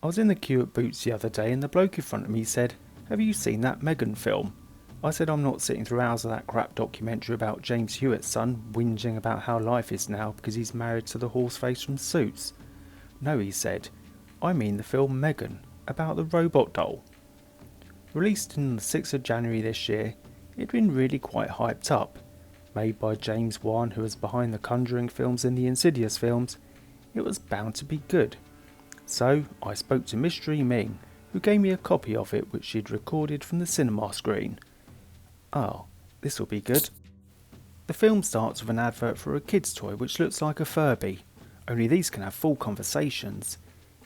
I was in the queue at Boots the other day and the bloke in front of me said, "Have you seen that M3gan film?" I said, "I'm not sitting through hours of that crap documentary about James Hewitt's son whinging about how life is now because he's married to the horseface from Suits." "No," he said, "I mean the film M3gan, about the robot doll." Released on the 6th of January this year, it'd been really quite hyped up. Made by James Wan, who was behind the Conjuring films and the Insidious films, it was bound to be good. So I spoke to Mystery Ming, who gave me a copy of it which she'd recorded from the cinema screen. Oh, this will be good. The film starts with an advert for a kid's toy which looks like a Furby, only these can have full conversations.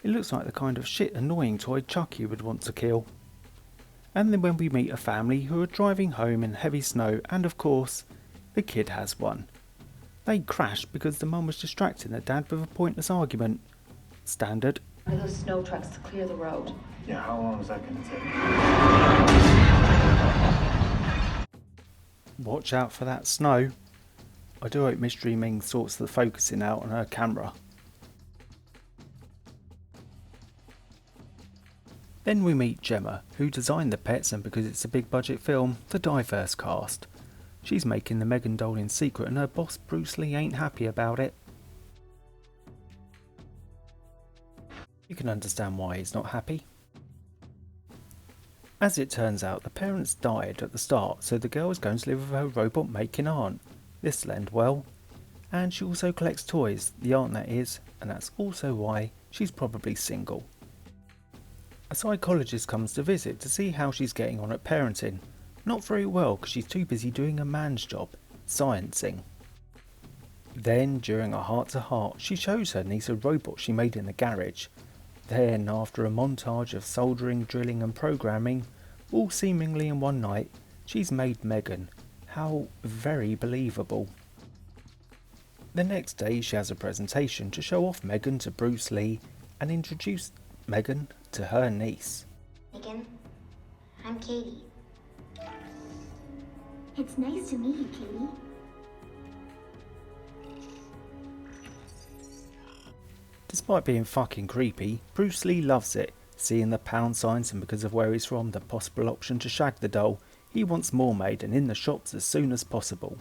It looks like the kind of shit annoying toy Chucky would want to kill. And then when we meet a family who are driving home in heavy snow and of course, the kid has one. They crash because the mum was distracting the dad with a pointless argument. Standard. Are those snow trucks to clear the road? Yeah, how long is that going to take? Watch out for that snow. I do hope Mystery Ming sorts the focusing out on her camera. Then we meet Gemma, who designed the pets, and because it's a big budget film, the diverse cast. She's making the M3gan doll in secret and her boss Bruce Lee ain't happy about it. You can understand why he's not happy. As it turns out, the parents died at the start, so the girl is going to live with her robot making aunt. This'll end well. And she also collects toys, the aunt that is, and that's also why she's probably single. A psychologist comes to visit to see how she's getting on at parenting. Not very well because she's too busy doing a man's job, sciencing. Then, during a heart-to-heart, she shows her niece a robot she made in the garage. Then, after a montage of soldering, drilling and programming, all seemingly in one night, she's made M3gan. How very believable. The next day she has a presentation to show off M3gan to Bruce Lee and introduce M3gan to her niece. M3gan, I'm Katie. It's nice to meet you, Katie. Despite being fucking creepy, Bruce Lee loves it, seeing the pound signs and because of where he's from, the possible option to shag the doll, he wants more made and in the shops as soon as possible.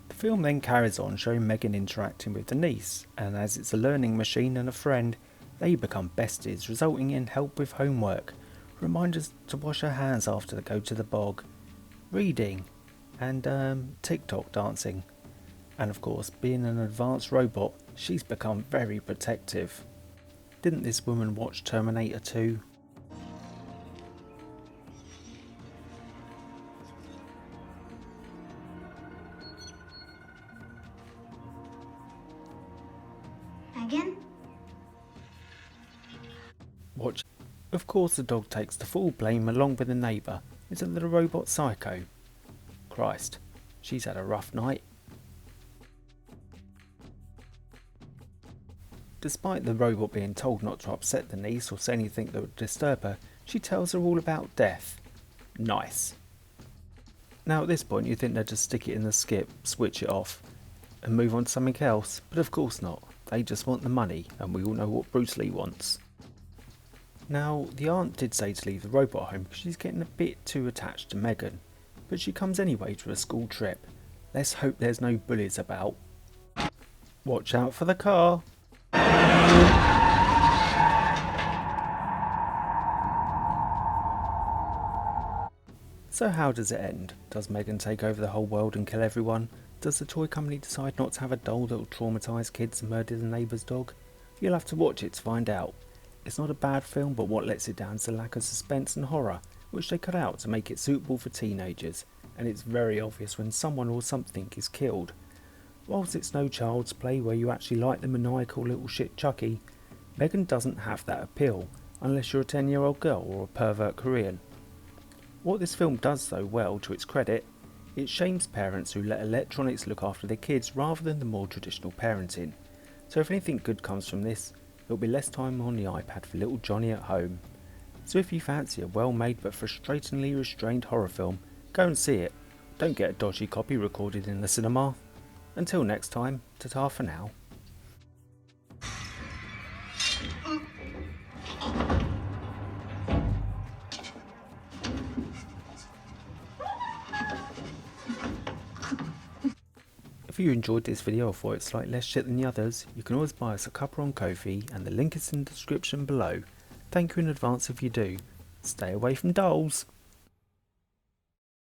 The film then carries on showing M3gan interacting with the niece, and as it's a learning machine and a friend, they become besties, resulting in help with homework, reminders to wash her hands after they go to the bog, reading, and TikTok dancing. And of course, being an advanced robot, she's become very protective. Didn't this woman watch Terminator 2? M3gan? Watch. Of course the dog takes the full blame along with the neighbour. Isn't the robot psycho? Christ, she's had a rough night. Despite the robot being told not to upset the niece or say anything that would disturb her, she tells her all about death. Nice. Now at this point you'd think they'd just stick it in the skip, switch it off, and move on to something else, but of course not. They just want the money, and we all know what Bruce Lee wants. Now, the aunt did say to leave the robot home because she's getting a bit too attached to M3gan, but she comes anyway to a school trip. Let's hope there's no bullies about. Watch out for the car! So how does it end? Does M3gan take over the whole world and kill everyone? Does the toy company decide not to have a doll that will traumatise kids and murder the neighbour's dog? You'll have to watch it to find out. It's not a bad film, but what lets it down is the lack of suspense and horror, which they cut out to make it suitable for teenagers, and it's very obvious when someone or something is killed. Whilst it's no child's play where you actually like the maniacal little shit Chucky, M3gan doesn't have that appeal, unless you're a 10-year-old girl or a pervert Korean. What this film does though well, to its credit, it shames parents who let electronics look after their kids rather than the more traditional parenting. So if anything good comes from this, it'll be less time on the iPad for little Johnny at home. So if you fancy a well-made but frustratingly restrained horror film, go and see it. Don't get a dodgy copy recorded in the cinema. Until next time, ta-ta for now. If you enjoyed this video or thought it's slightly less shit than the others, you can always buy us a Cuppa on Ko-fi and the link is in the description below. Thank you in advance if you do. Stay away from dolls.